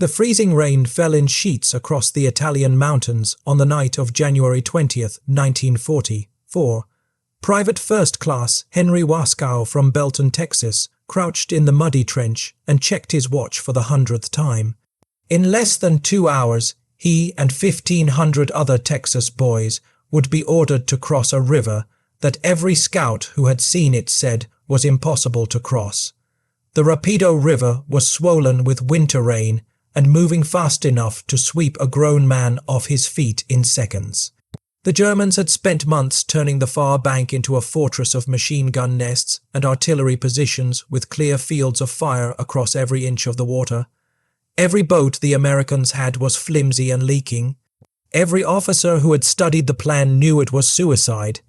The freezing rain fell in sheets across the Italian mountains on the night of January 20th, 1944. Private First Class Henry Waskow from Belton, Texas, crouched in the muddy trench and checked his watch for the 100th time. In less than 2 hours, he and 1,500 other Texas boys would be ordered to cross a river that every scout who had seen it said was impossible to cross. The Rapido River was swollen with winter rain and moving fast enough to sweep a grown man off his feet in seconds. The Germans had spent months turning the far bank into a fortress of machine gun nests and artillery positions with clear fields of fire across every inch of the water. Every boat the Americans had was flimsy and leaking. Every officer who had studied the plan knew it was suicide.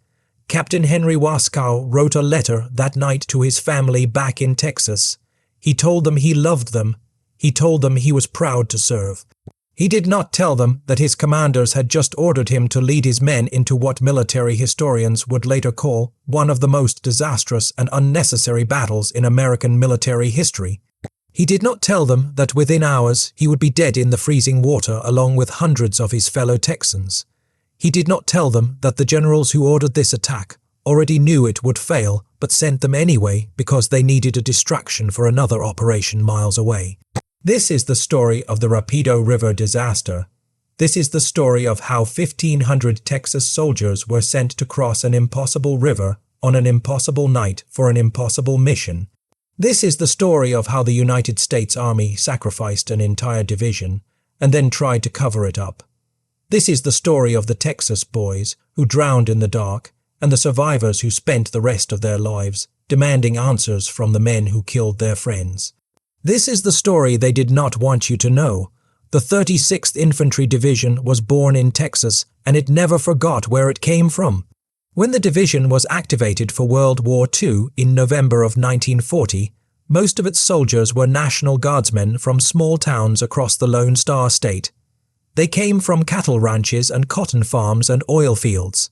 Captain Henry Waskow wrote a letter that night to his family back in Texas. He told them he loved them. He told them he was proud to serve. He did not tell them that his commanders had just ordered him to lead his men into what military historians would later call one of the most disastrous and unnecessary battles in American military history. He did not tell them that within hours he would be dead in the freezing water along with hundreds of his fellow Texans. He did not tell them that the generals who ordered this attack already knew it would fail but sent them anyway because they needed a distraction for another operation miles away. This is the story of the Rapido River disaster. This is the story of how 1,500 Texas soldiers were sent to cross an impossible river on an impossible night for an impossible mission. This is the story of how the United States Army sacrificed an entire division and then tried to cover it up. This is the story of the Texas boys who drowned in the dark and the survivors who spent the rest of their lives demanding answers from the men who killed their friends. This is the story they did not want you to know. The 36th Infantry Division was born in Texas, and it never forgot where it came from. When the division was activated for World War II in November of 1940, most of its soldiers were National Guardsmen from small towns across the Lone Star State. They came from cattle ranches and cotton farms and oil fields.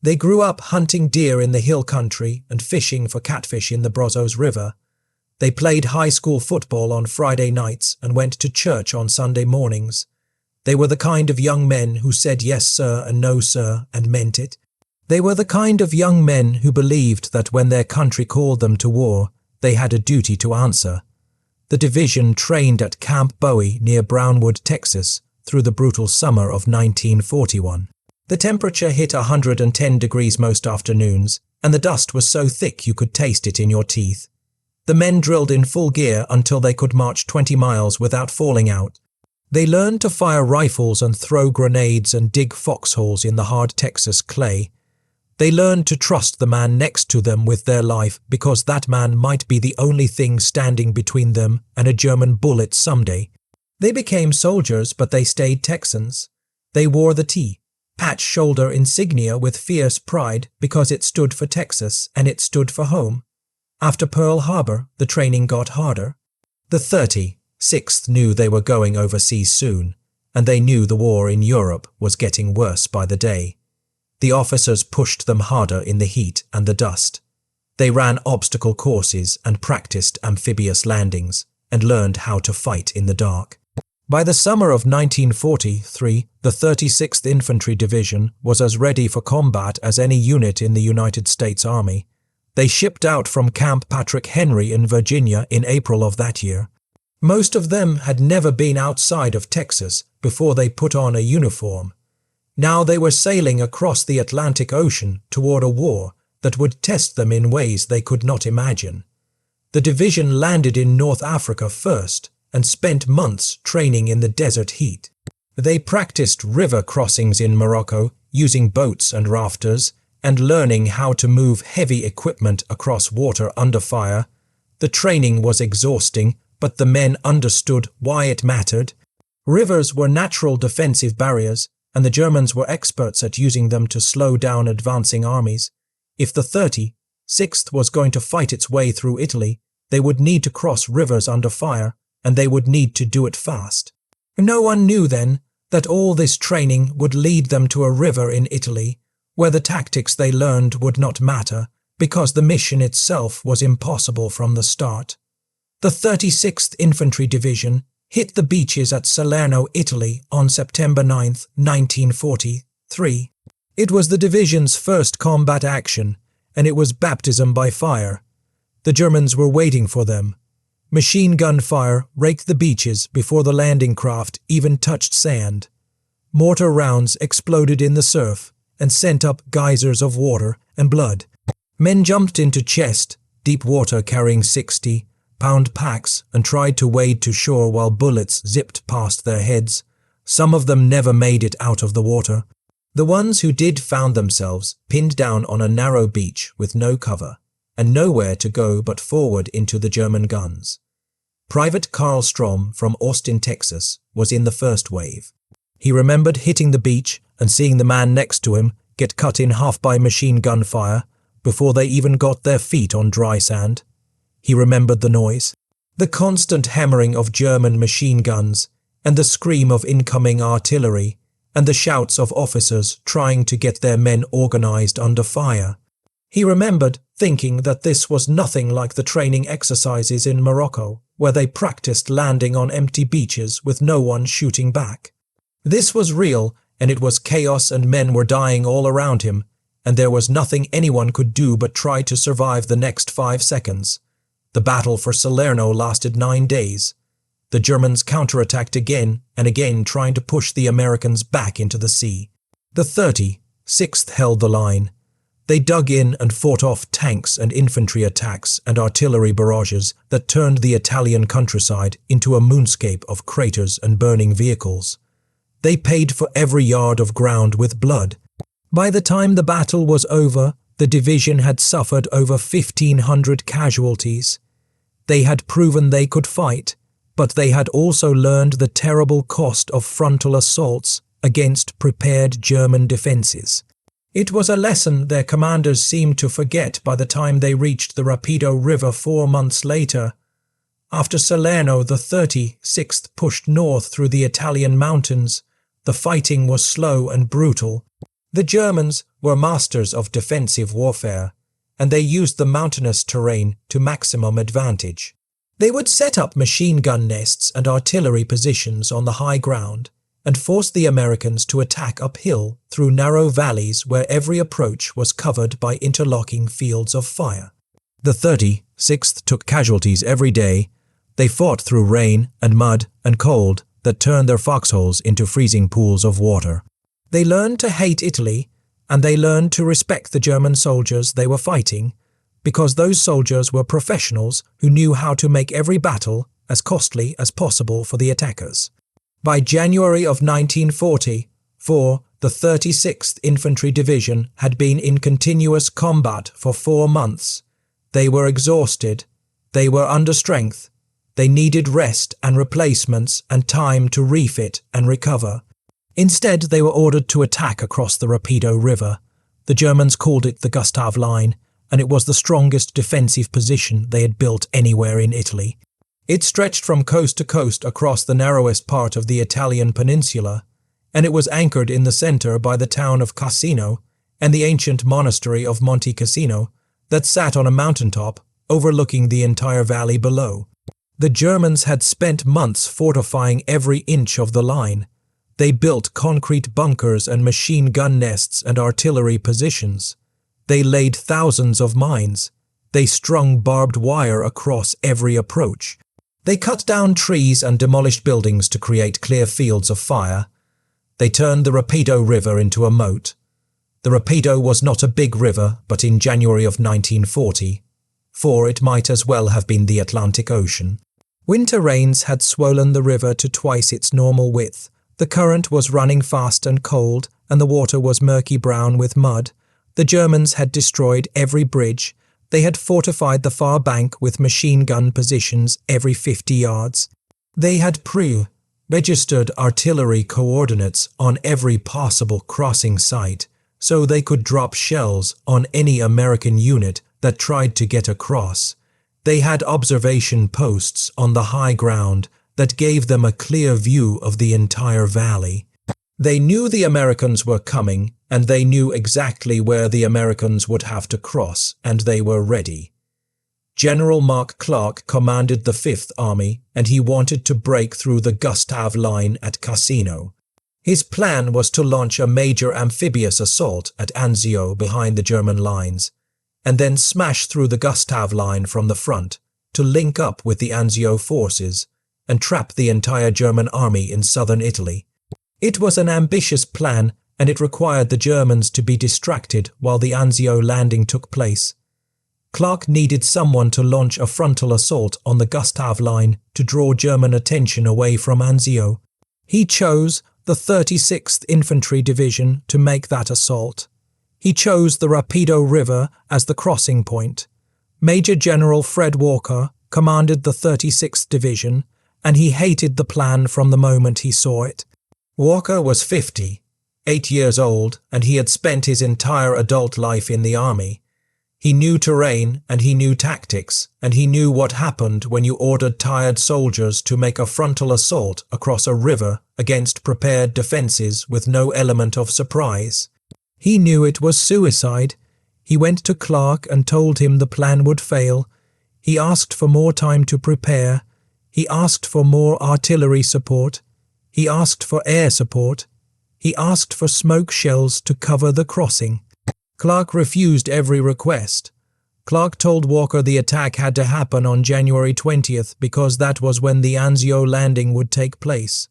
They grew up hunting deer in the hill country and fishing for catfish in the Brazos River. They played high school football on Friday nights and went to church on Sunday mornings. They were the kind of young men who said yes sir and no sir and meant it. They were the kind of young men who believed that when their country called them to war, they had a duty to answer. The division trained at Camp Bowie near Brownwood, Texas, through the brutal summer of 1941. The temperature hit 110 degrees most afternoons, and the dust was so thick you could taste it in your teeth. The men drilled in full gear until they could march 20 miles without falling out. They learned to fire rifles and throw grenades and dig foxholes in the hard Texas clay. They learned to trust the man next to them with their life because that man might be the only thing standing between them and a German bullet someday. They became soldiers, but they stayed Texans. They wore the T, patch shoulder insignia with fierce pride because it stood for Texas and it stood for home. After Pearl Harbor, the training got harder. The 36th knew they were going overseas soon, and they knew the war in Europe was getting worse by the day. The officers pushed them harder in the heat and the dust. They ran obstacle courses and practiced amphibious landings and learned how to fight in the dark. By the summer of 1943, the 36th Infantry Division was as ready for combat as any unit in the United States Army. They shipped out from Camp Patrick Henry in Virginia in April of that year. Most of them had never been outside of Texas before they put on a uniform. Now they were sailing across the Atlantic Ocean toward a war that would test them in ways they could not imagine. The division landed in North Africa first and spent months training in the desert heat. They practiced river crossings in Morocco using boats and rafters, and learning how to move heavy equipment across water under fire. The training was exhausting, but the men understood why it mattered. Rivers were natural defensive barriers, and the Germans were experts at using them to slow down advancing armies. If the 36th was going to fight its way through Italy, they would need to cross rivers under fire, and they would need to do it fast. No one knew then that all this training would lead them to a river in Italy, where the tactics they learned would not matter because the mission itself was impossible from the start. The 36th Infantry Division hit the beaches at Salerno, Italy on September 9, 1943. It was the division's first combat action, and it was baptism by fire. The Germans were waiting for them. Machine gun fire raked the beaches before the landing craft even touched sand. Mortar rounds exploded in the surf and sent up geysers of water and blood. Men jumped into chest, deep water carrying 60-pound packs and tried to wade to shore while bullets zipped past their heads. Some of them never made it out of the water. The ones who did found themselves pinned down on a narrow beach with no cover and nowhere to go but forward into the German guns. Private Carl Strom from Austin, Texas, was in the first wave. He remembered hitting the beach and seeing the man next to him get cut in half by machine gun fire before they even got their feet on dry sand. He remembered the noise, the constant hammering of German machine guns, and the scream of incoming artillery, and the shouts of officers trying to get their men organized under fire. He remembered thinking that this was nothing like the training exercises in Morocco, where they practiced landing on empty beaches with no one shooting back. This was real, and it was chaos, and men were dying all around him, and there was nothing anyone could do but try to survive the next 5 seconds. The battle for Salerno lasted 9 days. The Germans counterattacked again and again, trying to push the Americans back into the sea. The 36th held the line. They dug in and fought off tanks and infantry attacks and artillery barrages that turned the Italian countryside into a moonscape of craters and burning vehicles. They paid for every yard of ground with blood. By the time the battle was over, the division had suffered over 1,500 casualties. They had proven they could fight, but they had also learned the terrible cost of frontal assaults against prepared German defenses. It was a lesson their commanders seemed to forget by the time they reached the Rapido River 4 months later. After Salerno, the 36th pushed north through the Italian mountains. The fighting was slow and brutal. The Germans were masters of defensive warfare, and they used the mountainous terrain to maximum advantage. They would set up machine gun nests and artillery positions on the high ground and force the Americans to attack uphill through narrow valleys where every approach was covered by interlocking fields of fire. The 36th took casualties every day. They fought through rain and mud and cold that turned their foxholes into freezing pools of water. They learned to hate Italy, and they learned to respect the German soldiers they were fighting, because those soldiers were professionals who knew how to make every battle as costly as possible for the attackers. By January of 1944, the 36th Infantry Division had been in continuous combat for 4 months. They were exhausted. They were under strength. They needed rest and replacements and time to refit and recover. Instead, they were ordered to attack across the Rapido River. The Germans called it the Gustav Line, and it was the strongest defensive position they had built anywhere in Italy. It stretched from coast to coast across the narrowest part of the Italian peninsula, and it was anchored in the center by the town of Cassino and the ancient monastery of Monte Cassino that sat on a mountaintop overlooking the entire valley below. The Germans had spent months fortifying every inch of the line. They built concrete bunkers and machine gun nests and artillery positions. They laid thousands of mines. They strung barbed wire across every approach. They cut down trees and demolished buildings to create clear fields of fire. They turned the Rapido River into a moat. The Rapido was not a big river, but in January of 1944, it might as well have been the Atlantic Ocean. Winter rains had swollen the river to twice its normal width. The current was running fast and cold, and the water was murky brown with mud. The Germans had destroyed every bridge. They had fortified the far bank with machine gun positions every 50 yards. They had pre-registered artillery coordinates on every possible crossing site, so they could drop shells on any American unit that tried to get across. They had observation posts on the high ground that gave them a clear view of the entire valley. They knew the Americans were coming, and they knew exactly where the Americans would have to cross, and they were ready. General Mark Clark commanded the Fifth Army, and he wanted to break through the Gustav Line at Cassino. His plan was to launch a major amphibious assault at Anzio behind the German lines, and then smash through the Gustav Line from the front to link up with the Anzio forces and trap the entire German army in southern Italy. It was an ambitious plan, and it required the Germans to be distracted while the Anzio landing took place. Clark needed someone to launch a frontal assault on the Gustav Line to draw German attention away from Anzio. He chose the 36th Infantry Division to make that assault. He chose the Rapido River as the crossing point. Major General Fred Walker commanded the 36th Division, and he hated the plan from the moment he saw it. Walker was 58 years old, and he had spent his entire adult life in the army. He knew terrain, and he knew tactics, and he knew what happened when you ordered tired soldiers to make a frontal assault across a river against prepared defenses with no element of surprise. He knew it was suicide. He went to Clark and told him the plan would fail. He asked for more time to prepare. He asked for more artillery support. He asked for air support. He asked for smoke shells to cover the crossing. Clark refused every request. Clark told Walker the attack had to happen on January 20th because that was when the Anzio landing would take place.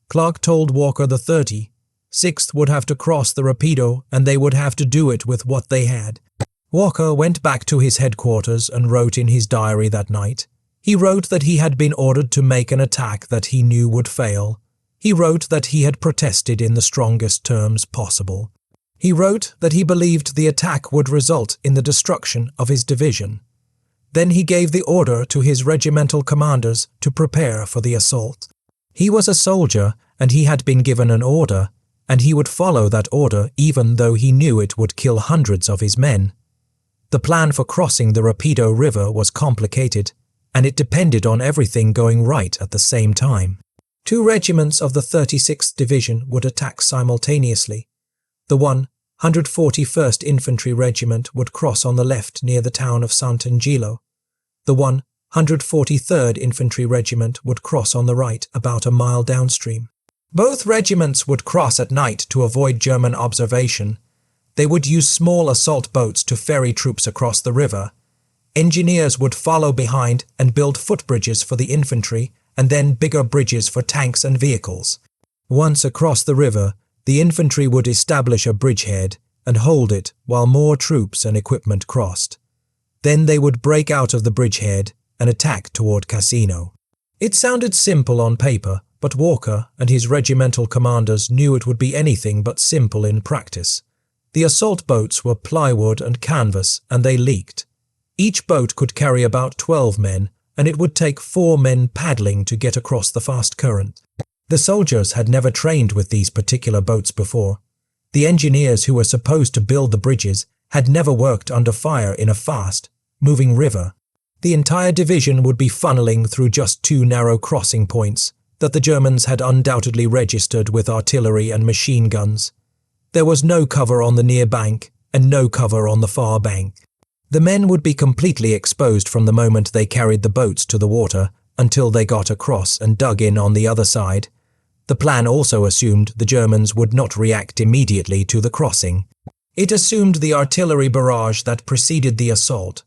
Clark told Walker the 36th would have to cross the Rapido, and they would have to do it with what they had. Walker went back to his headquarters and wrote in his diary that night. He wrote that he had been ordered to make an attack that he knew would fail. He wrote that he had protested in the strongest terms possible. He wrote that he believed the attack would result in the destruction of his division. Then he gave the order to his regimental commanders to prepare for the assault. He was a soldier, and he had been given an order, and he would follow that order even though he knew it would kill hundreds of his men. The plan for crossing the Rapido River was complicated, and it depended on everything going right at the same time. 2 regiments of the 36th Division would attack simultaneously. The 141st Infantry Regiment would cross on the left near the town of Sant'Angelo. The 143rd Infantry Regiment would cross on the right about a mile downstream. Both regiments would cross at night to avoid German observation. They would use small assault boats to ferry troops across the river. Engineers would follow behind and build footbridges for the infantry and then bigger bridges for tanks and vehicles. Once across the river, the infantry would establish a bridgehead and hold it while more troops and equipment crossed. Then they would break out of the bridgehead and attack toward Cassino. It sounded simple on paper, but Walker and his regimental commanders knew it would be anything but simple in practice. The assault boats were plywood and canvas, and they leaked. Each boat could carry about 12 men, and it would take 4 men paddling to get across the fast current. The soldiers had never trained with these particular boats before. The engineers who were supposed to build the bridges had never worked under fire in a fast, moving river. The entire division would be funneling through just 2 narrow crossing points that the Germans had undoubtedly registered with artillery and machine guns. There was no cover on the near bank and no cover on the far bank. The men would be completely exposed from the moment they carried the boats to the water until they got across and dug in on the other side. The plan also assumed the Germans would not react immediately to the crossing. It assumed the artillery barrage that preceded the assault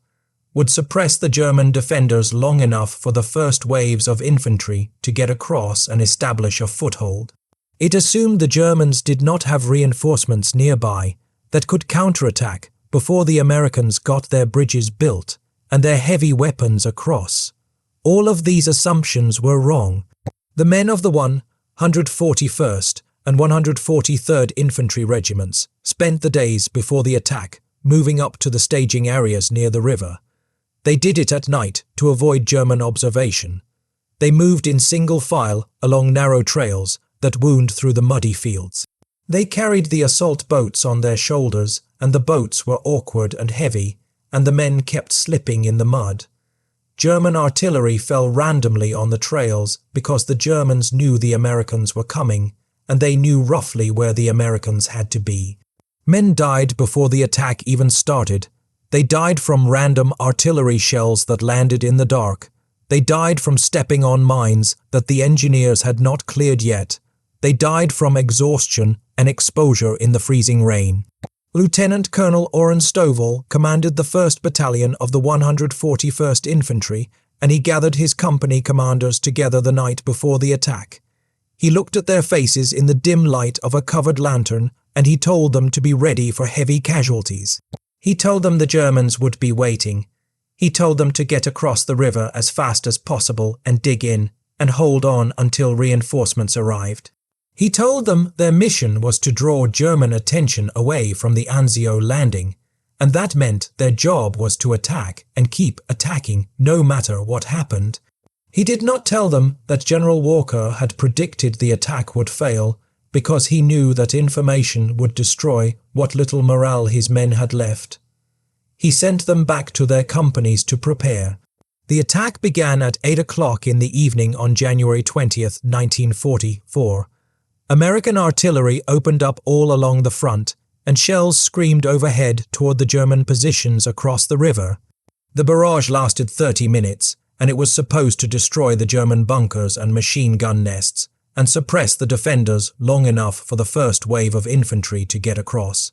would suppress the German defenders long enough for the first waves of infantry to get across and establish a foothold. It assumed the Germans did not have reinforcements nearby that could counterattack before the Americans got their bridges built and their heavy weapons across. All of these assumptions were wrong. The men of the 141st and 143rd Infantry Regiments spent the days before the attack moving up to the staging areas near the river. They did it at night to avoid German observation. They moved in single file along narrow trails that wound through the muddy fields. They carried the assault boats on their shoulders, and the boats were awkward and heavy, and the men kept slipping in the mud. German artillery fell randomly on the trails because the Germans knew the Americans were coming, and they knew roughly where the Americans had to be. Men died before the attack even started, They died from random artillery shells that landed in the dark. They died from stepping on mines that the engineers had not cleared yet. They died from exhaustion and exposure in the freezing rain. Lieutenant Colonel Orrin Stovall commanded the 1st Battalion of the 141st Infantry, and he gathered his company commanders together the night before the attack. He looked at their faces in the dim light of a covered lantern, and he told them to be ready for heavy casualties. He told them the Germans would be waiting. He told them to get across the river as fast as possible and dig in, and hold on until reinforcements arrived. He told them their mission was to draw German attention away from the Anzio landing, and that meant their job was to attack and keep attacking no matter what happened. He did not tell them that General Walker had predicted the attack would fail, because he knew that information would destroy what little morale his men had left. He sent them back to their companies to prepare. The attack began at 8 o'clock in the evening on January 20th, 1944. American artillery opened up all along the front, and shells screamed overhead toward the German positions across the river. The barrage lasted 30 minutes, and it was supposed to destroy the German bunkers and machine gun nests, and suppress the defenders long enough for the first wave of infantry to get across.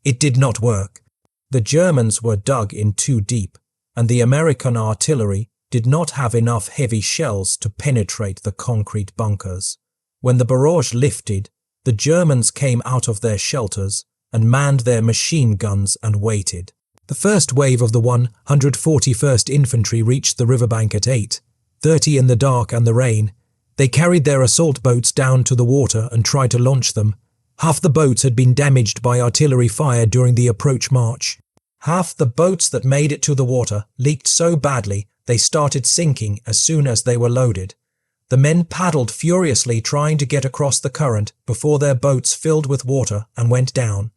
It did not work. The Germans were dug in too deep, and the American artillery did not have enough heavy shells to penetrate the concrete bunkers. When the barrage lifted, the Germans came out of their shelters and manned their machine guns and waited. The first wave of the 141st Infantry reached the riverbank at 8:30 in the dark and the rain. They carried their assault boats down to the water and tried to launch them. Half the boats had been damaged by artillery fire during the approach march. Half the boats that made it to the water leaked so badly they started sinking as soon as they were loaded. The men paddled furiously trying to get across the current before their boats filled with water and went down.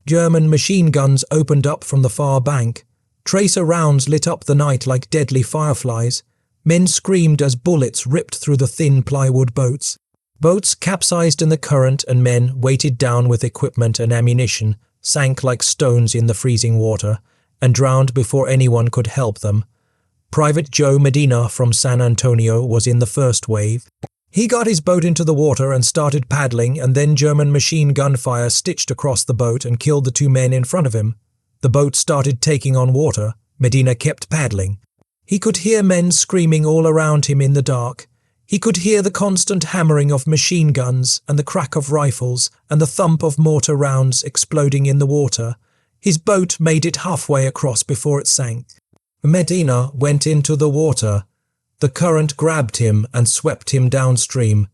German machine guns opened up from the far bank. Tracer rounds lit up the night like deadly fireflies. Men screamed as bullets ripped through the thin plywood boats. Boats capsized in the current and men, weighted down with equipment and ammunition, sank like stones in the freezing water and drowned before anyone could help them. Private Joe Medina from San Antonio was in the first wave. He got his boat into the water and started paddling, and then German machine gun fire stitched across the boat and killed the two men in front of him. The boat started taking on water. Medina kept paddling. He could hear men screaming all around him in the dark. He could hear the constant hammering of machine guns and the crack of rifles and the thump of mortar rounds exploding in the water. His boat made it halfway across before it sank. Medina went into the water. The current grabbed him and swept him downstream.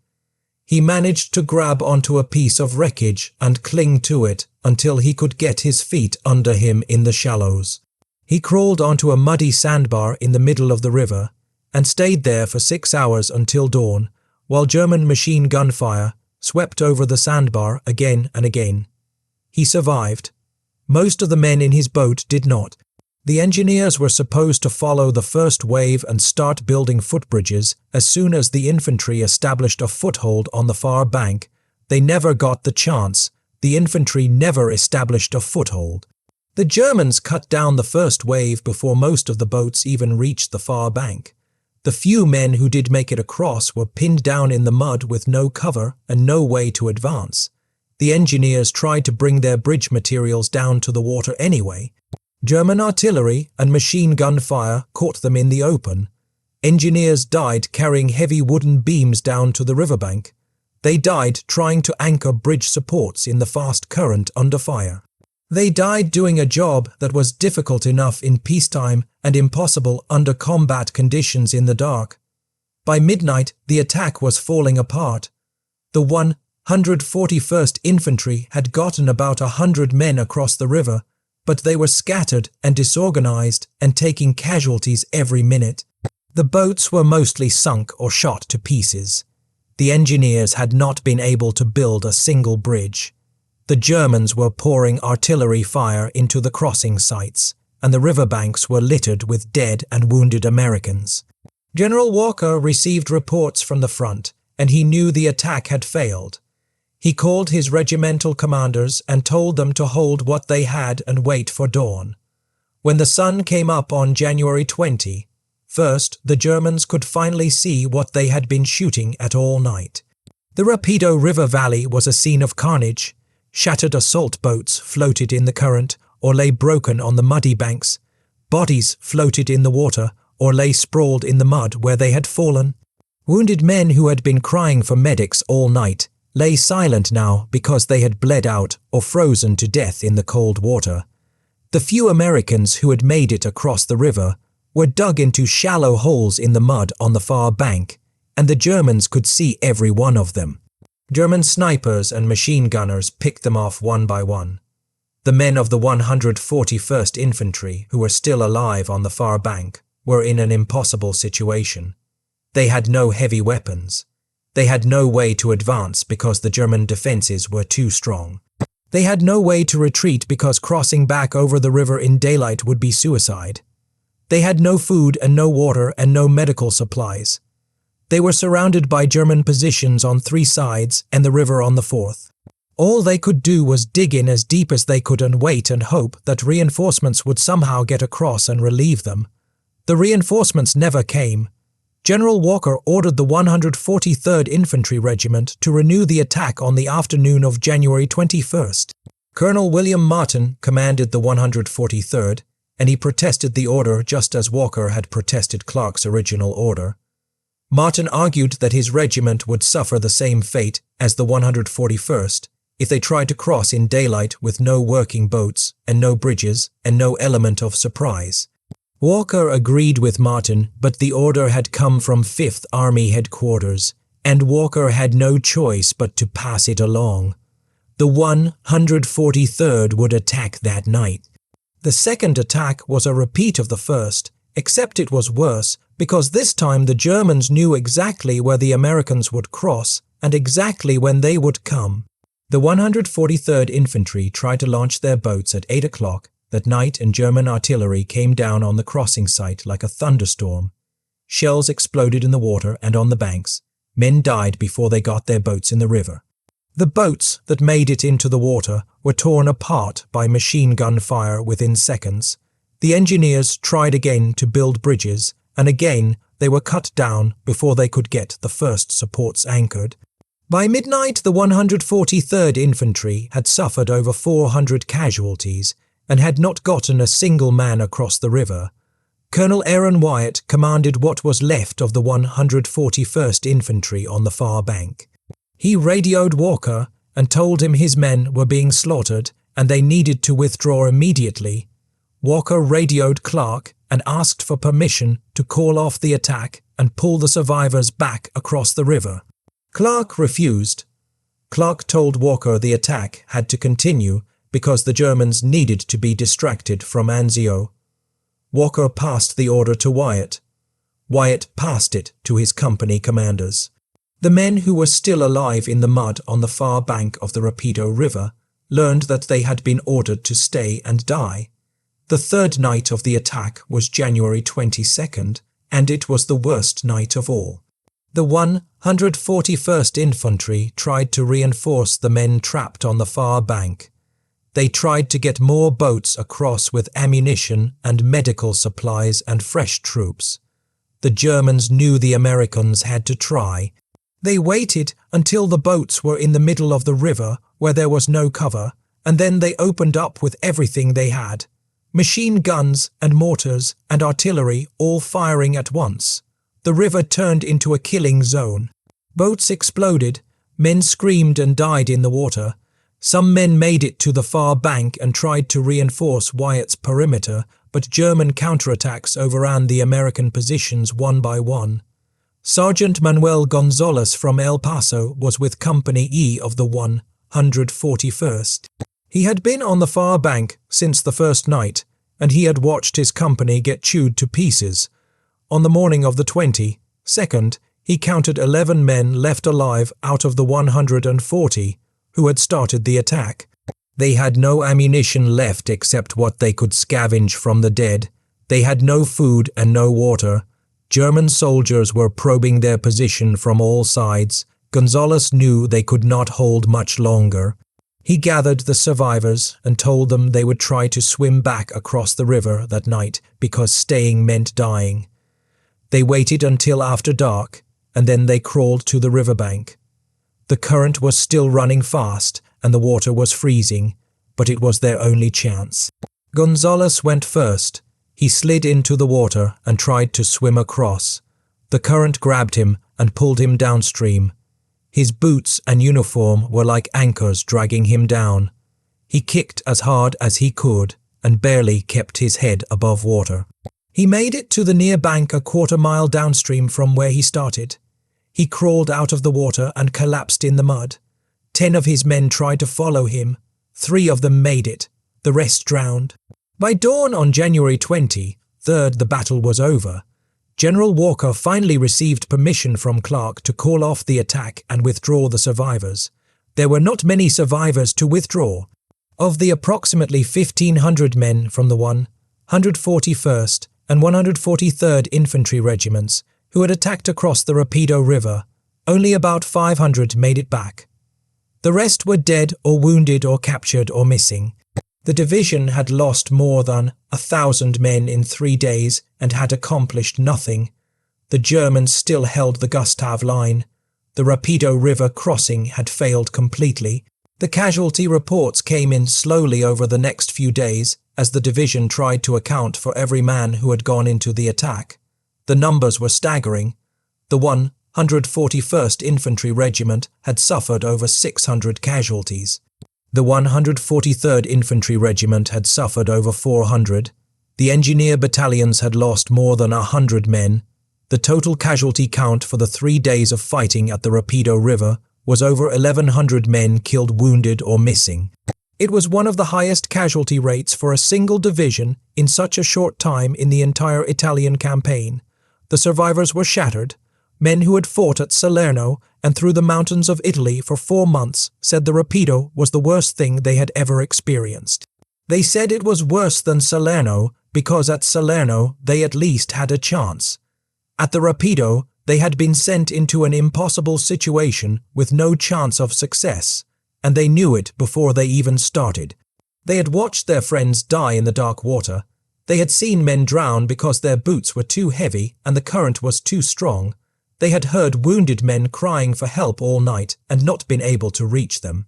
He managed to grab onto a piece of wreckage and cling to it until he could get his feet under him in the shallows. He crawled onto a muddy sandbar in the middle of the river and stayed there for 6 hours until dawn, while German machine gun fire swept over the sandbar again and again. He survived. Most of the men in his boat did not. The engineers were supposed to follow the first wave and start building footbridges as soon as the infantry established a foothold on the far bank. They never got the chance. The infantry never established a foothold. The Germans cut down the first wave before most of the boats even reached the far bank. The few men who did make it across were pinned down in the mud with no cover and no way to advance. The engineers tried to bring their bridge materials down to the water anyway. German artillery and machine gun fire caught them in the open. Engineers died carrying heavy wooden beams down to the riverbank. They died trying to anchor bridge supports in the fast current under fire. They died doing a job that was difficult enough in peacetime and impossible under combat conditions in the dark. By midnight, the attack was falling apart. The 141st Infantry had gotten about 100 men across the river, but they were scattered and disorganized and taking casualties every minute. The boats were mostly sunk or shot to pieces. The engineers had not been able to build a single bridge. The Germans were pouring artillery fire into the crossing sites, and the riverbanks were littered with dead and wounded Americans. General Walker received reports from the front, and he knew the attack had failed. He called his regimental commanders and told them to hold what they had and wait for dawn. When the sun came up on January 20, first, the Germans could finally see what they had been shooting at all night. The Rapido River valley was a scene of carnage. Shattered assault boats floated in the current or lay broken on the muddy banks. Bodies floated in the water or lay sprawled in the mud where they had fallen. Wounded men who had been crying for medics all night lay silent now because they had bled out or frozen to death in the cold water. The few Americans who had made it across the river were dug into shallow holes in the mud on the far bank, and the Germans could see every one of them. German snipers and machine gunners picked them off one by one. The men of the 141st Infantry who were still alive on the far bank were in an impossible situation. They had no heavy weapons. They had no way to advance because the German defenses were too strong. They had no way to retreat because crossing back over the river in daylight would be suicide. They had no food and no water and no medical supplies. They were surrounded by German positions on 3 sides and the river on the 4th. All they could do was dig in as deep as they could and wait and hope that reinforcements would somehow get across and relieve them. The reinforcements never came. General Walker ordered the 143rd Infantry Regiment to renew the attack on the afternoon of January 21st. Colonel William Martin commanded the 143rd, and he protested the order just as Walker had protested Clark's original order. Martin argued that his regiment would suffer the same fate as the 141st if they tried to cross in daylight with no working boats and no bridges and no element of surprise. Walker agreed with Martin, but the order had come from 5th Army headquarters, and Walker had no choice but to pass it along. The 143rd would attack that night. The second attack was a repeat of the first, except it was worse, because this time the Germans knew exactly where the Americans would cross and exactly when they would come. The 143rd Infantry tried to launch their boats at 8 o'clock that night, and German artillery came down on the crossing site like a thunderstorm. Shells exploded in the water and on the banks. Men died before they got their boats in the river. The boats that made it into the water were torn apart by machine gun fire within seconds. The engineers tried again to build bridges, and again they were cut down before they could get the first supports anchored. By midnight, the 143rd Infantry had suffered over 400 casualties and had not gotten a single man across the river. Colonel Aaron Wyatt commanded what was left of the 141st Infantry on the far bank. He radioed Walker and told him his men were being slaughtered and they needed to withdraw immediately. Walker radioed Clark and asked for permission to call off the attack and pull the survivors back across the river. Clark refused. Clark told Walker the attack had to continue because the Germans needed to be distracted from Anzio. Walker passed the order to Wyatt. Wyatt passed it to his company commanders. The men who were still alive in the mud on the far bank of the Rapido River learned that they had been ordered to stay and die. The third night of the attack was January 22nd, and it was the worst night of all. The 141st Infantry tried to reinforce the men trapped on the far bank. They tried to get more boats across with ammunition and medical supplies and fresh troops. The Germans knew the Americans had to try. They waited until the boats were in the middle of the river where there was no cover, and then they opened up with everything they had. Machine guns and mortars and artillery all firing at once. The river turned into a killing zone. Boats exploded, men screamed and died in the water. Some men made it to the far bank and tried to reinforce Wyatt's perimeter, but German counterattacks overran the American positions one by one. Sergeant Manuel Gonzalez from El Paso was with Company E of the 141st. He had been on the far bank since the first night, and he had watched his company get chewed to pieces. On the morning of the 22nd, he counted 11 men left alive out of the 140 who had started the attack. They had no ammunition left except what they could scavenge from the dead. They had no food and no water. German soldiers were probing their position from all sides. Gonzalez knew they could not hold much longer. He gathered the survivors and told them they would try to swim back across the river that night because staying meant dying. They waited until after dark, and then they crawled to the riverbank. The current was still running fast and the water was freezing, but it was their only chance. Gonzalez went first. He slid into the water and tried to swim across. The current grabbed him and pulled him downstream. His boots and uniform were like anchors dragging him down. He kicked as hard as he could and barely kept his head above water. He made it to the near bank a quarter-mile downstream from where he started. He crawled out of the water and collapsed in the mud. 10 of his men tried to follow him. 3 of them made it. The rest drowned. By dawn on January 23rd, the battle was over. General Walker finally received permission from Clark to call off the attack and withdraw the survivors. There were not many survivors to withdraw. Of the approximately 1,500 men from the 141st and 143rd Infantry Regiments who had attacked across the Rapido River, only about 500 made it back. The rest were dead or wounded or captured or missing. The division had lost more than 1,000 men in 3 days and had accomplished nothing. The Germans still held the Gustav Line. The Rapido River crossing had failed completely. The casualty reports came in slowly over the next few days as the division tried to account for every man who had gone into the attack. The numbers were staggering. The 141st Infantry Regiment had suffered over 600 casualties. The 143rd Infantry Regiment had suffered over 400. The engineer battalions had lost more than 100 men. The total casualty count for the 3 days of fighting at the Rapido River was over 1,100 men killed, wounded, or missing. It was one of the highest casualty rates for a single division in such a short time in the entire Italian campaign. The survivors were shattered. Men who had fought at Salerno and through the mountains of Italy for 4 months said the Rapido was the worst thing they had ever experienced. They said it was worse than Salerno because at Salerno they at least had a chance. At the Rapido, they had been sent into an impossible situation with no chance of success, and they knew it before they even started. They had watched their friends die in the dark water. They had seen men drown because their boots were too heavy and the current was too strong. They had heard wounded men crying for help all night and not been able to reach them.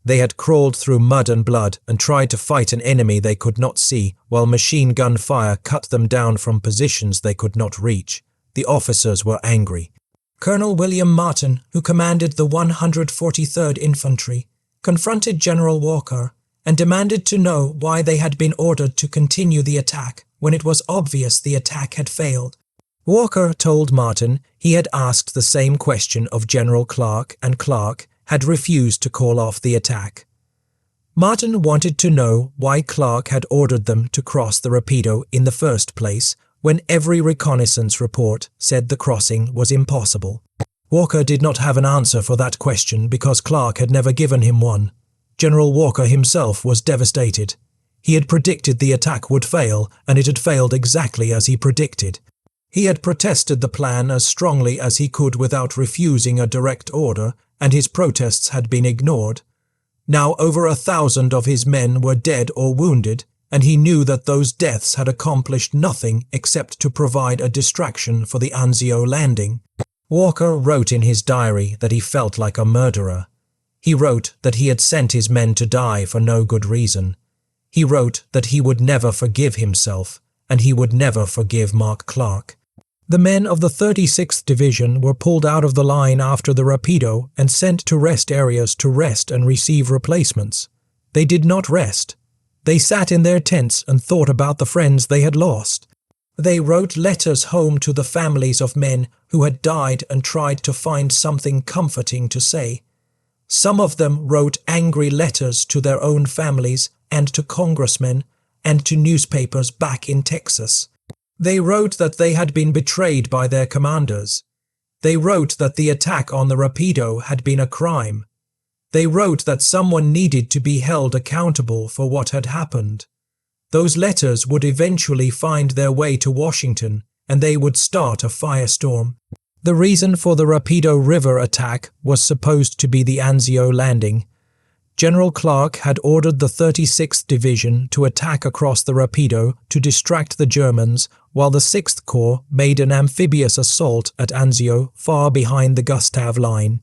They had crawled through mud and blood and tried to fight an enemy they could not see while machine gun fire cut them down from positions they could not reach. The officers were angry. Colonel William Martin, who commanded the 143rd Infantry, confronted General Walker and demanded to know why they had been ordered to continue the attack when it was obvious the attack had failed. Walker told Martin he had asked the same question of General Clark and Clark had refused to call off the attack. Martin wanted to know why Clark had ordered them to cross the Rapido in the first place when every reconnaissance report said the crossing was impossible. Walker did not have an answer for that question because Clark had never given him one. General Walker himself was devastated. He had predicted the attack would fail, and it had failed exactly as he predicted. He had protested the plan as strongly as he could without refusing a direct order, and his protests had been ignored. Now over 1,000 of his men were dead or wounded, and he knew that those deaths had accomplished nothing except to provide a distraction for the Anzio landing. Walker wrote in his diary that he felt like a murderer. He wrote that he had sent his men to die for no good reason. He wrote that he would never forgive himself, and he would never forgive Mark Clark. The men of the 36th Division were pulled out of the line after the Rapido and sent to rest areas to rest and receive replacements. They did not rest. They sat in their tents and thought about the friends they had lost. They wrote letters home to the families of men who had died and tried to find something comforting to say. Some of them wrote angry letters to their own families and to congressmen and to newspapers back in Texas. They wrote that they had been betrayed by their commanders. They wrote that the attack on the Rapido had been a crime. They wrote that someone needed to be held accountable for what had happened. Those letters would eventually find their way to Washington, and they would start a firestorm. The reason for the Rapido River attack was supposed to be the Anzio landing. General Clark had ordered the 36th Division to attack across the Rapido to distract the Germans, while the 6th Corps made an amphibious assault at Anzio far behind the Gustav Line.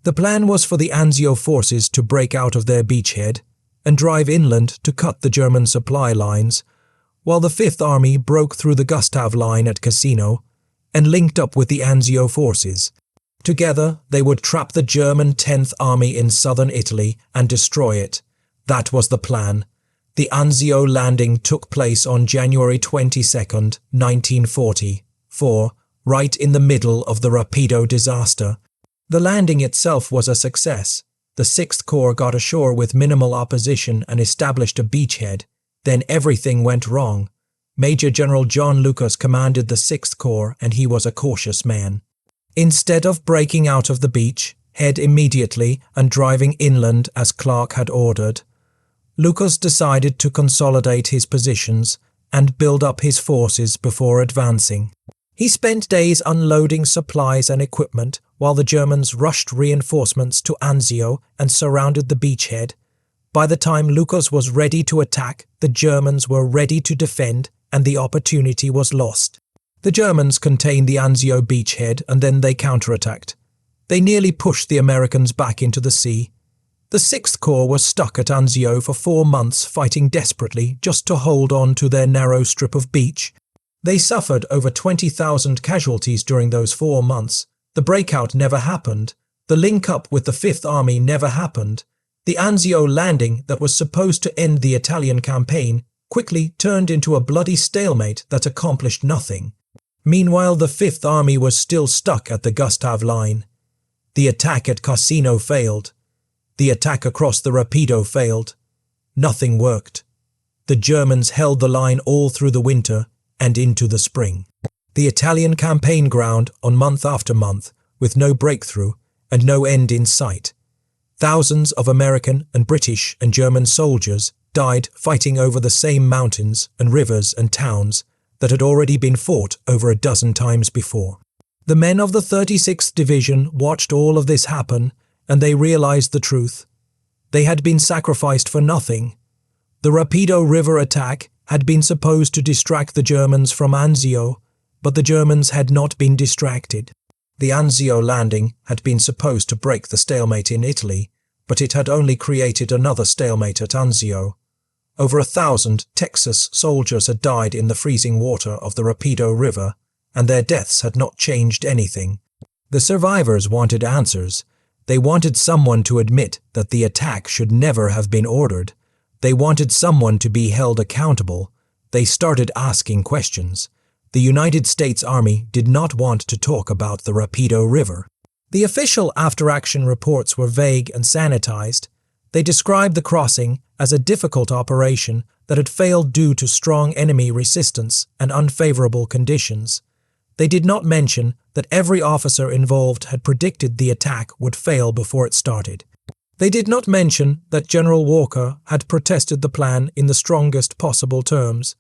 The plan was for the Anzio forces to break out of their beachhead and drive inland to cut the German supply lines, while the 5th Army broke through the Gustav Line at Cassino and linked up with the Anzio forces. Together, they would trap the German 10th Army in southern Italy and destroy it. That was the plan. The Anzio landing took place on January 22nd, 1944, right in the middle of the Rapido disaster. The landing itself was a success. The 6th Corps got ashore with minimal opposition and established a beachhead. Then everything went wrong. Major General John Lucas commanded the 6th Corps, and he was a cautious man. Instead of breaking out of the beach, head immediately and driving inland as Clark had ordered, Lucas decided to consolidate his positions and build up his forces before advancing. He spent days unloading supplies and equipment while the Germans rushed reinforcements to Anzio and surrounded the beachhead. By the time Lucas was ready to attack, the Germans were ready to defend, and the opportunity was lost. The Germans contained the Anzio beachhead and then they counterattacked. They nearly pushed the Americans back into the sea. The 6th Corps was stuck at Anzio for 4 months, fighting desperately just to hold on to their narrow strip of beach. They suffered over 20,000 casualties during those 4 months. The breakout never happened. The link-up with the 5th Army never happened. The Anzio landing that was supposed to end the Italian campaign quickly turned into a bloody stalemate that accomplished nothing. Meanwhile, the 5th Army was still stuck at the Gustav Line. The attack at Cassino failed. The attack across the Rapido failed. Nothing worked. The Germans held the line all through the winter and into the spring. The Italian campaign ground on month after month, with no breakthrough and no end in sight. Thousands of American and British and German soldiers died fighting over the same mountains and rivers and towns that had already been fought over a dozen times before. The men of the 36th Division watched all of this happen, and they realized the truth. They had been sacrificed for nothing. The Rapido River attack had been supposed to distract the Germans from Anzio, but the Germans had not been distracted. The Anzio landing had been supposed to break the stalemate in Italy, but it had only created another stalemate at Anzio. Over 1,000 Texas soldiers had died in the freezing water of the Rapido River, and their deaths had not changed anything. The survivors wanted answers. They wanted someone to admit that the attack should never have been ordered. They wanted someone to be held accountable. They started asking questions. The United States Army did not want to talk about the Rapido River. The official after-action reports were vague and sanitized. They described the crossing as a difficult operation that had failed due to strong enemy resistance and unfavorable conditions. They did not mention that every officer involved had predicted the attack would fail before it started. They did not mention that General Walker had protested the plan in the strongest possible terms.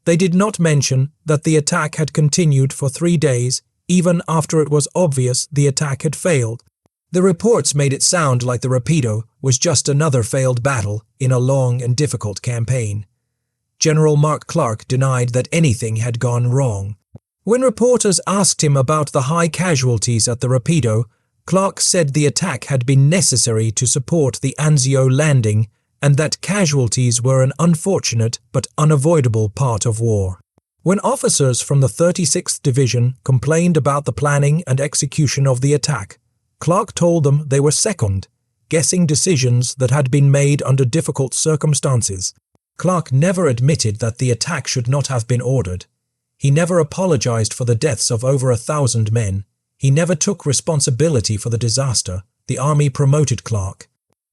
They did not mention that the attack had continued for 3 days, even after it was obvious the attack had failed. The reports made it sound like the Rapido was just another failed battle in a long and difficult campaign. General Mark Clark denied that anything had gone wrong. When reporters asked him about the high casualties at the Rapido, Clark said the attack had been necessary to support the Anzio landing and that casualties were an unfortunate but unavoidable part of war. When officers from the 36th Division complained about the planning and execution of the attack, Clark told them they were second, guessing decisions that had been made under difficult circumstances. Clark never admitted that the attack should not have been ordered. He never apologized for the deaths of over 1,000 men. He never took responsibility for the disaster. The army promoted Clark.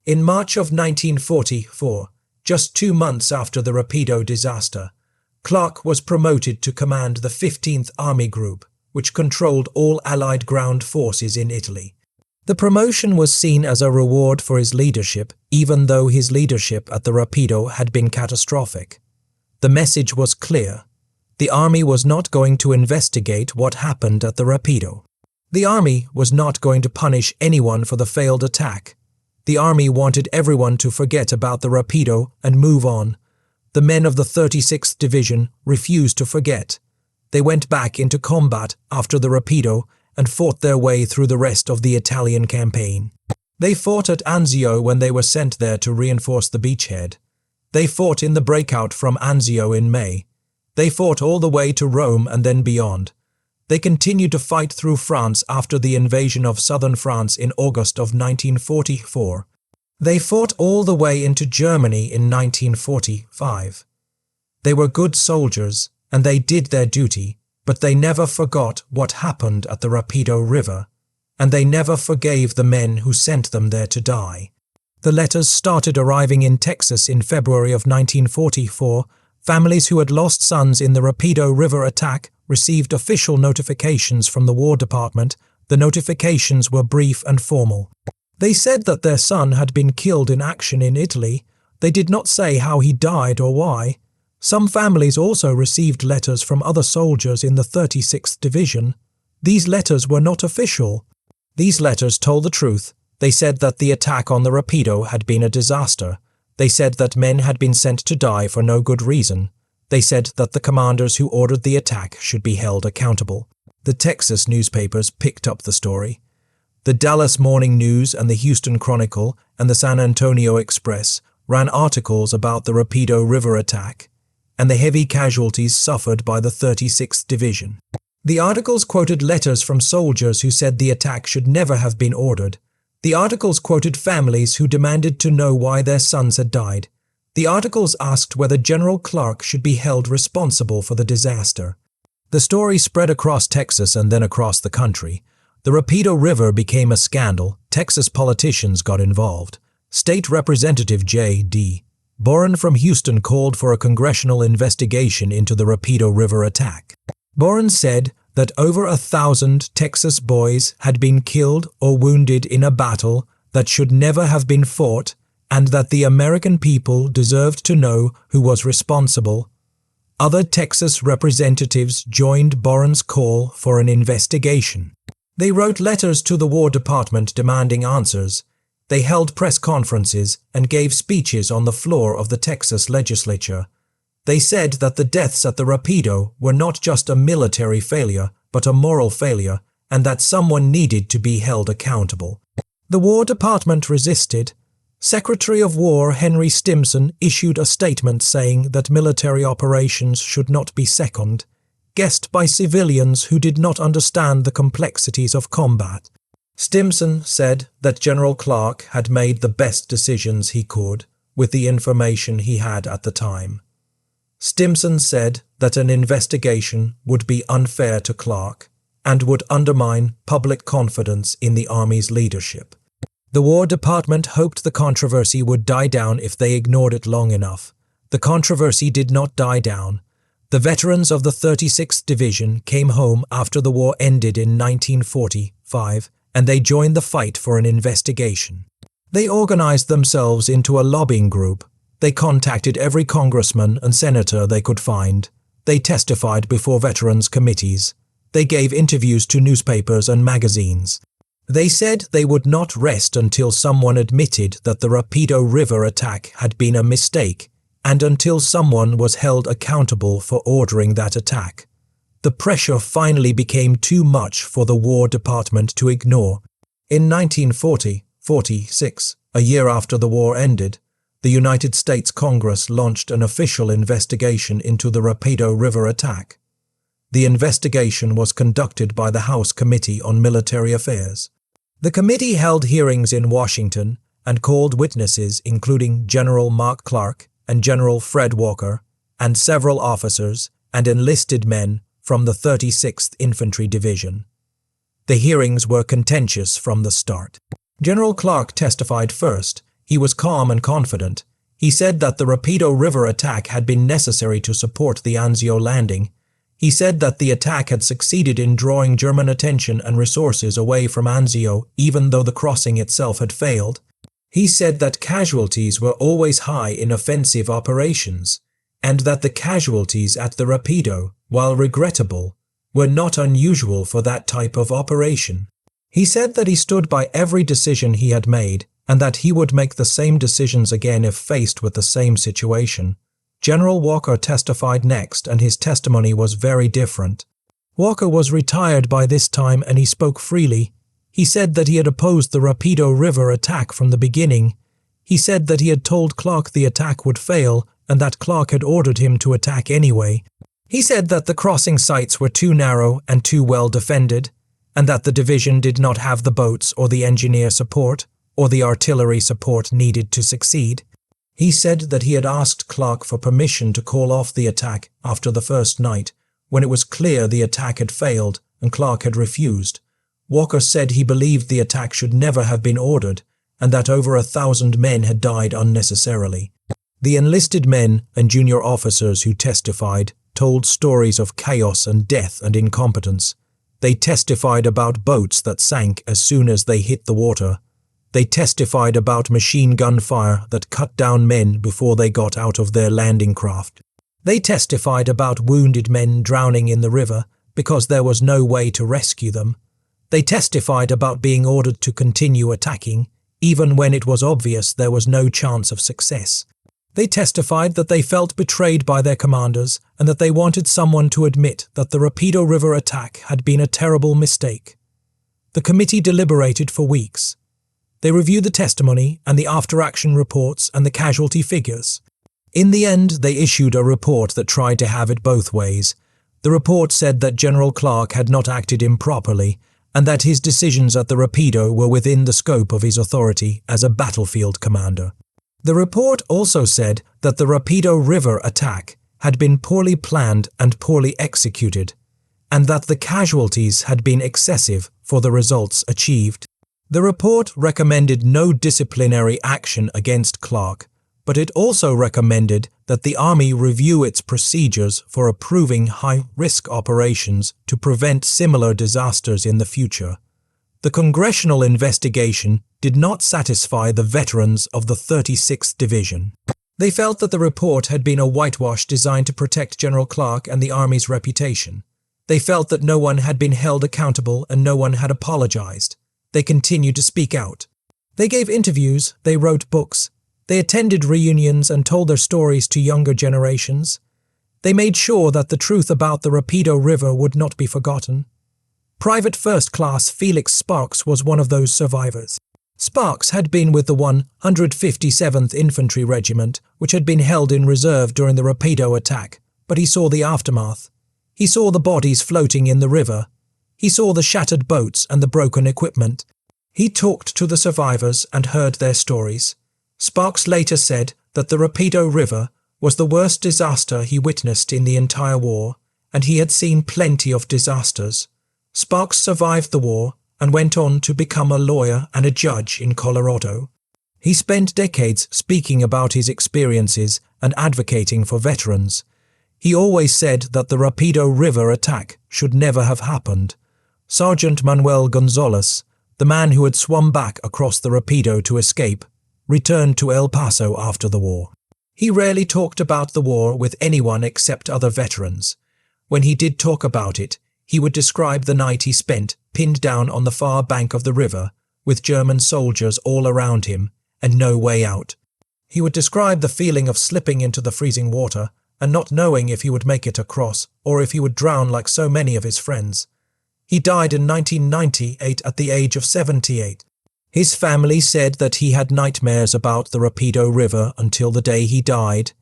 In March of 1944, just 2 months after the Rapido disaster, Clark was promoted to command the 15th Army Group, which controlled all Allied ground forces in Italy. The promotion was seen as a reward for his leadership, even though his leadership at the Rapido had been catastrophic. The message was clear. The army was not going to investigate what happened at the Rapido. The army was not going to punish anyone for the failed attack. The army wanted everyone to forget about the Rapido and move on. The men of the 36th Division refused to forget. They went back into combat after the Rapido and fought their way through the rest of the Italian campaign. They fought at Anzio when they were sent there to reinforce the beachhead. They fought in the breakout from Anzio in May. They fought all the way to Rome and then beyond. They continued to fight through France after the invasion of southern France in August of 1944. They fought all the way into Germany in 1945. They were good soldiers, and they did their duty, but they never forgot what happened at the Rapido River, and they never forgave the men who sent them there to die. The letters started arriving in Texas in February of 1944. Families who had lost sons in the Rapido River attack received official notifications from the War Department. The notifications were brief and formal. They said that their son had been killed in action in Italy. They did not say how he died or why. Some families also received letters from other soldiers in the 36th Division. These letters were not official. These letters told the truth. They said that the attack on the Rapido had been a disaster. They said that men had been sent to die for no good reason. They said that the commanders who ordered the attack should be held accountable. The Texas newspapers picked up the story. The Dallas Morning News and the Houston Chronicle and the San Antonio Express ran articles about the Rapido River attack and the heavy casualties suffered by the 36th Division. The articles quoted letters from soldiers who said the attack should never have been ordered. The articles quoted families who demanded to know why their sons had died. The articles asked whether General Clark should be held responsible for the disaster. The story spread across Texas and then across the country. The Rapido River became a scandal. Texas politicians got involved. State Representative J.D. Boren from Houston called for a congressional investigation into the Rapido River attack. Boren said that over 1,000 Texas boys had been killed or wounded in a battle that should never have been fought, and that the American people deserved to know who was responsible. Other Texas representatives joined Boren's call for an investigation. They wrote letters to the War Department demanding answers. They held press conferences and gave speeches on the floor of the Texas legislature. They said that the deaths at the Rapido were not just a military failure, but a moral failure, and that someone needed to be held accountable. The War Department resisted. Secretary of War Henry Stimson issued a statement saying that military operations should not be second, guessed by civilians who did not understand the complexities of combat. Stimson said that General Clark had made the best decisions he could with the information he had at the time. Stimson said that an investigation would be unfair to Clark and would undermine public confidence in the Army's leadership. The War Department hoped the controversy would die down if they ignored it long enough. The controversy did not die down. The veterans of the 36th Division came home after the war ended in 1945, and they joined the fight for an investigation. They organized themselves into a lobbying group. They contacted every congressman and senator they could find. They testified before veterans committees. They gave interviews to newspapers and magazines. They said they would not rest until someone admitted that the Rapido River attack had been a mistake, and until someone was held accountable for ordering that attack. The pressure finally became too much for the War Department to ignore. In 1946, a year after the war ended, the United States Congress launched an official investigation into the Rapido River attack. The investigation was conducted by the House Committee on Military Affairs. The committee held hearings in Washington and called witnesses including General Mark Clark and General Fred Walker, and several officers and enlisted men from the 36th Infantry Division. The hearings were contentious from the start. General Clark testified first. He was calm and confident. He said that the Rapido River attack had been necessary to support the Anzio landing. He said that the attack had succeeded in drawing German attention and resources away from Anzio, even though the crossing itself had failed. He said that casualties were always high in offensive operations, and that the casualties at the Rapido, while regrettable, were not unusual for that type of operation. He said that he stood by every decision he had made, and that he would make the same decisions again if faced with the same situation. General Walker testified next, and his testimony was very different. Walker was retired by this time, and he spoke freely. He said that he had opposed the Rapido River attack from the beginning. He said that he had told Clark the attack would fail, and that Clark had ordered him to attack anyway. He said that the crossing sites were too narrow and too well defended, and that the division did not have the boats or the engineer support or the artillery support needed to succeed. He said that he had asked Clark for permission to call off the attack after the first night, when it was clear the attack had failed, and Clark had refused. Walker said he believed the attack should never have been ordered, and that over 1,000 men had died unnecessarily. The enlisted men and junior officers who testified told stories of chaos and death and incompetence. They testified about boats that sank as soon as they hit the water. They testified about machine gun fire that cut down men before they got out of their landing craft. They testified about wounded men drowning in the river because there was no way to rescue them. They testified about being ordered to continue attacking, even when it was obvious there was no chance of success. They testified that they felt betrayed by their commanders and that they wanted someone to admit that the Rapido River attack had been a terrible mistake. The committee deliberated for weeks. They reviewed the testimony and the after-action reports and the casualty figures. In the end, they issued a report that tried to have it both ways. The report said that General Clark had not acted improperly and that his decisions at the Rapido were within the scope of his authority as a battlefield commander. The report also said that the Rapido River attack had been poorly planned and poorly executed, and that the casualties had been excessive for the results achieved. The report recommended no disciplinary action against Clark, but it also recommended that the Army review its procedures for approving high-risk operations to prevent similar disasters in the future. The Congressional investigation did not satisfy the veterans of the 36th Division. They felt that the report had been a whitewash designed to protect General Clark and the Army's reputation. They felt that no one had been held accountable and no one had apologized. They continued to speak out. They gave interviews, they wrote books, they attended reunions and told their stories to younger generations. They made sure that the truth about the Rapido River would not be forgotten. Private First Class Felix Sparks was one of those survivors. Sparks had been with the 157th Infantry Regiment, which had been held in reserve during the Rapido attack, but he saw the aftermath. He saw the bodies floating in the river. He saw the shattered boats and the broken equipment. He talked to the survivors and heard their stories. Sparks later said that the Rapido River was the worst disaster he witnessed in the entire war, and he had seen plenty of disasters. Sparks survived the war and went on to become a lawyer and a judge in Colorado. He spent decades speaking about his experiences and advocating for veterans. He always said that the Rapido River attack should never have happened. Sergeant Manuel Gonzalez, the man who had swum back across the Rapido to escape, returned to El Paso after the war. He rarely talked about the war with anyone except other veterans. When he did talk about it, he would describe the night he spent pinned down on the far bank of the river with German soldiers all around him and no way out. He would describe the feeling of slipping into the freezing water and not knowing if he would make it across or if he would drown like so many of his friends. He died in 1998 at the age of 78. His family said that he had nightmares about the Rapido River until the day he died.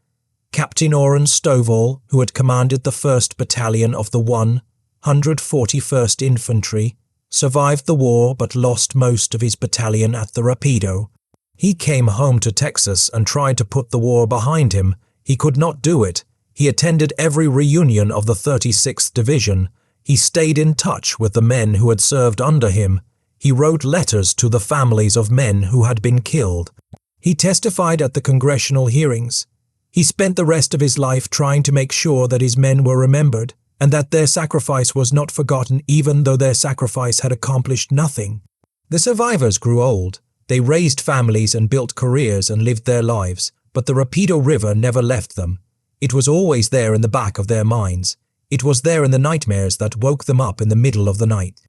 Captain Orrin Stovall, who had commanded the 1st Battalion of the 141st Infantry, survived the war but lost most of his battalion at the Rapido. He came home to Texas and tried to put the war behind him. He could not do it. He attended every reunion of the 36th Division. He stayed in touch with the men who had served under him. He wrote letters to the families of men who had been killed. He testified at the Congressional hearings. He spent the rest of his life trying to make sure that his men were remembered and that their sacrifice was not forgotten even though their sacrifice had accomplished nothing. The survivors grew old. They raised families and built careers and lived their lives, but the Rapido River never left them. It was always there in the back of their minds. It was there in the nightmares that woke them up in the middle of the night.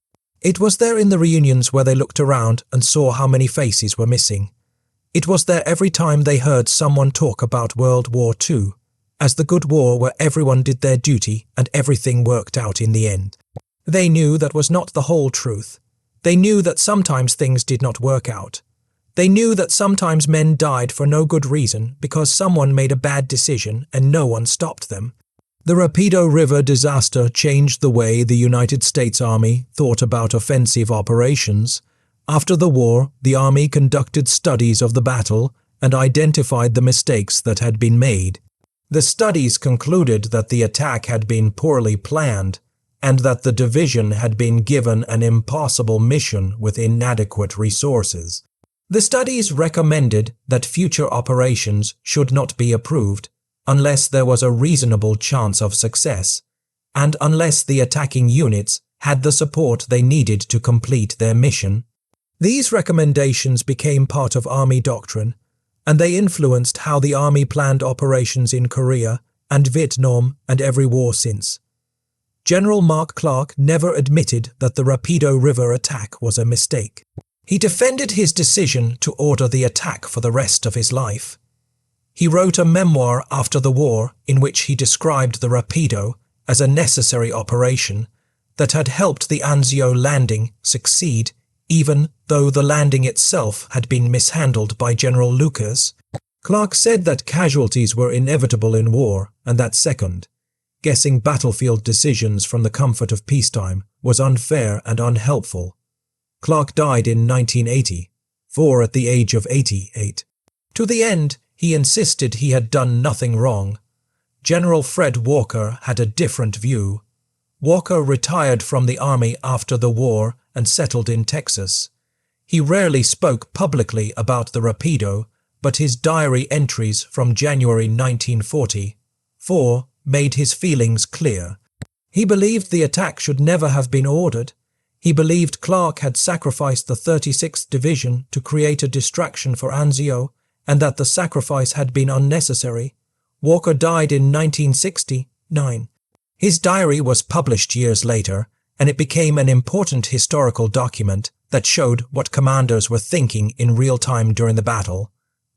It was there in the reunions where they looked around and saw how many faces were missing. It was there every time they heard someone talk about World War II, as the good war where everyone did their duty and everything worked out in the end. They knew that was not the whole truth. They knew that sometimes things did not work out. They knew that sometimes men died for no good reason because someone made a bad decision and no one stopped them. The Rapido River disaster changed the way the United States Army thought about offensive operations. After the war, the Army conducted studies of the battle and identified the mistakes that had been made. The studies concluded that the attack had been poorly planned and that the division had been given an impossible mission with inadequate resources. The studies recommended that future operations should not be approved unless there was a reasonable chance of success, and unless the attacking units had the support they needed to complete their mission. These recommendations became part of Army doctrine, and they influenced how the Army planned operations in Korea and Vietnam and every war since. General Mark Clark never admitted that the Rapido River attack was a mistake. He defended his decision to order the attack for the rest of his life. He wrote a memoir after the war in which he described the Rapido as a necessary operation that had helped the Anzio landing succeed, even though the landing itself had been mishandled by General Lucas. Clark said that casualties were inevitable in war and that second, guessing battlefield decisions from the comfort of peacetime was unfair and unhelpful. Clark died in 1984 at the age of 88. To the end, he insisted he had done nothing wrong. General Fred Walker had a different view. Walker retired from the Army after the war and settled in Texas. He rarely spoke publicly about the Rapido, but his diary entries from January 1944 made his feelings clear. He believed the attack should never have been ordered. He believed Clark had sacrificed the 36th Division to create a distraction for Anzio, and that the sacrifice had been unnecessary. Walker died in 1969. His diary was published years later, and it became an important historical document that showed what commanders were thinking in real time during the battle.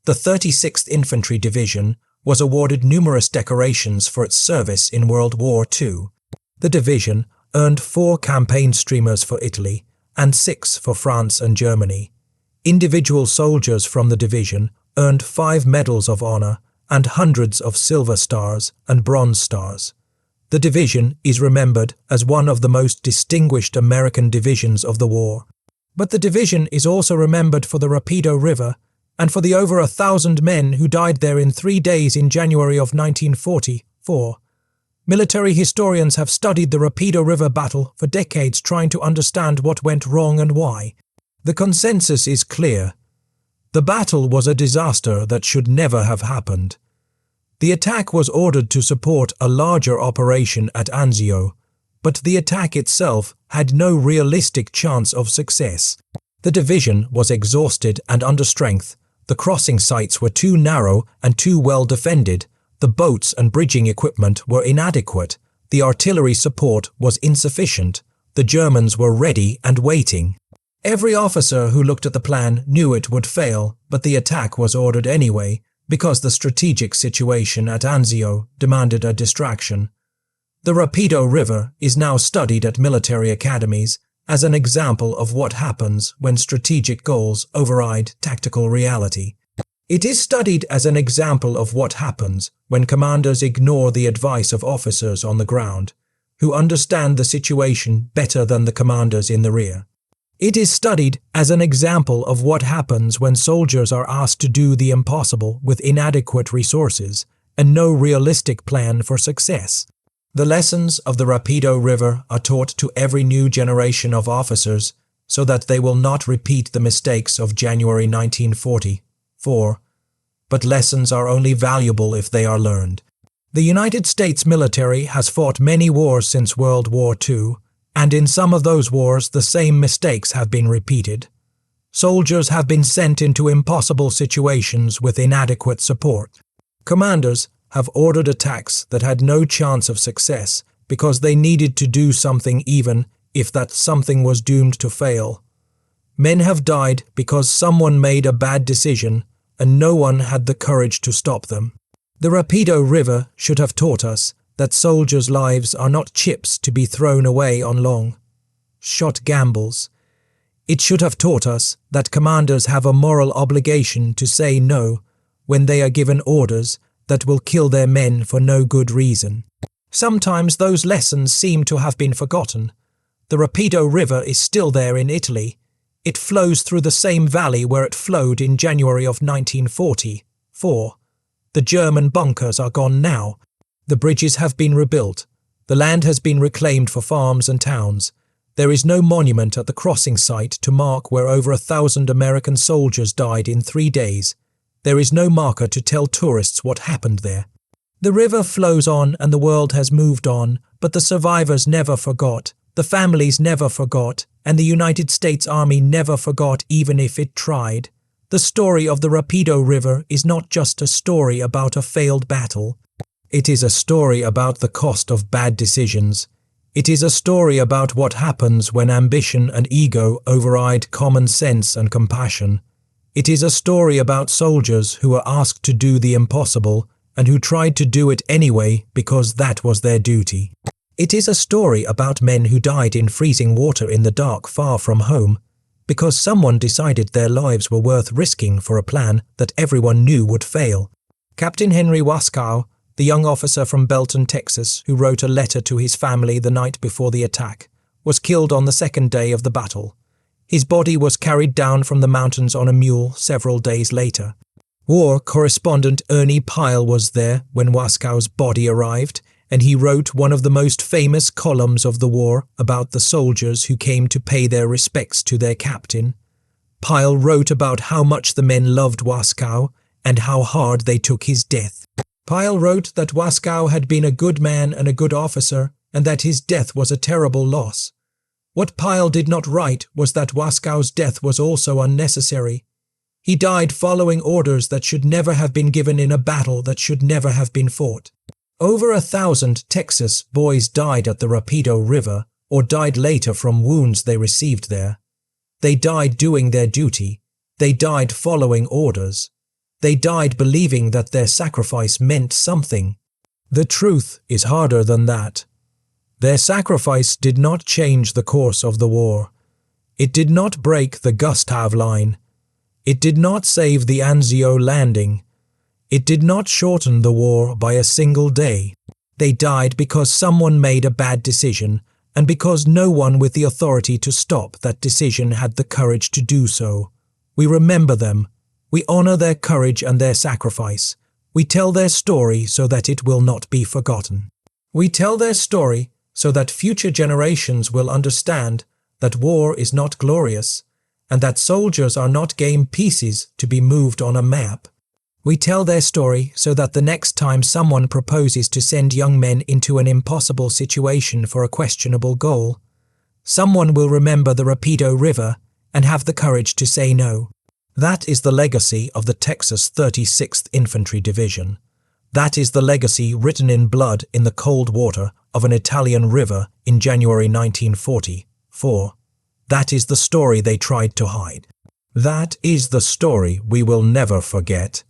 The 36th Infantry Division was awarded numerous decorations for its service in World War II. The division earned 4 campaign streamers for Italy and 6 for France and Germany. Individual soldiers from the division earned 5 medals of honor and hundreds of silver stars and bronze stars. The division is remembered as one of the most distinguished American divisions of the war. But the division is also remembered for the Rapido River and for the over 1,000 men who died there in 3 days in January of 1944. Military historians have studied the Rapido River battle for decades trying to understand what went wrong and why. The consensus is clear. The battle was a disaster that should never have happened. The attack was ordered to support a larger operation at Anzio, but the attack itself had no realistic chance of success. The division was exhausted and under strength. The crossing sites were too narrow and too well defended. The boats and bridging equipment were inadequate. The artillery support was insufficient. The Germans were ready and waiting. Every officer who looked at the plan knew it would fail, but the attack was ordered anyway because the strategic situation at Anzio demanded a distraction. The Rapido River is now studied at military academies as an example of what happens when strategic goals override tactical reality. It is studied as an example of what happens when commanders ignore the advice of officers on the ground, who understand the situation better than the commanders in the rear. It is studied as an example of what happens when soldiers are asked to do the impossible with inadequate resources and no realistic plan for success. The lessons of the Rapido River are taught to every new generation of officers so that they will not repeat the mistakes of January 1944, but lessons are only valuable if they are learned. The United States military has fought many wars since World War II, and in some of those wars the same mistakes have been repeated. Soldiers have been sent into impossible situations with inadequate support. Commanders have ordered attacks that had no chance of success because they needed to do something even if that something was doomed to fail. Men have died because someone made a bad decision and no one had the courage to stop them. The Rapido River should have taught us that soldiers' lives are not chips to be thrown away on long shot gambles. It should have taught us that commanders have a moral obligation to say no when they are given orders that will kill their men for no good reason. Sometimes those lessons seem to have been forgotten. The Rapido River is still there in Italy. It flows through the same valley where it flowed in January of 1944. The German bunkers are gone now. The bridges have been rebuilt. The land has been reclaimed for farms and towns. There is no monument at the crossing site to mark where over 1,000 American soldiers died in 3 days. There is no marker to tell tourists what happened there. The river flows on and the world has moved on, but the survivors never forgot, the families never forgot, and the United States Army never forgot even if it tried. The story of the Rapido River is not just a story about a failed battle. It is a story about the cost of bad decisions. It is a story about what happens when ambition and ego override common sense and compassion. It is a story about soldiers who were asked to do the impossible and who tried to do it anyway because that was their duty. It is a story about men who died in freezing water in the dark far from home because someone decided their lives were worth risking for a plan that everyone knew would fail. Captain Henry Wascow, the young officer from Belton, Texas, who wrote a letter to his family the night before the attack, was killed on the second day of the battle. His body was carried down from the mountains on a mule several days later. War correspondent Ernie Pyle was there when Wascow's body arrived, and he wrote one of the most famous columns of the war about the soldiers who came to pay their respects to their captain. Pyle wrote about how much the men loved Wascow and how hard they took his death. Pyle wrote that Wascow had been a good man and a good officer, and that his death was a terrible loss. What Pyle did not write was that Wascow's death was also unnecessary. He died following orders that should never have been given in a battle that should never have been fought. Over 1,000 Texas boys died at the Rapido River or died later from wounds they received there. They died doing their duty. They died following orders. They died believing that their sacrifice meant something. The truth is harder than that. Their sacrifice did not change the course of the war. It did not break the Gustav Line. It did not save the Anzio landing. It did not shorten the war by a single day. They died because someone made a bad decision, and because no one with the authority to stop that decision had the courage to do so. We remember them. We honor their courage and their sacrifice. We tell their story so that it will not be forgotten. We tell their story so that future generations will understand that war is not glorious, and that soldiers are not game pieces to be moved on a map. We tell their story so that the next time someone proposes to send young men into an impossible situation for a questionable goal, someone will remember the Rapido River and have the courage to say no. That is the legacy of the Texas 36th Infantry Division. That is the legacy written in blood in the cold water of an Italian river in January 1944. That is the story they tried to hide. That is the story we will never forget.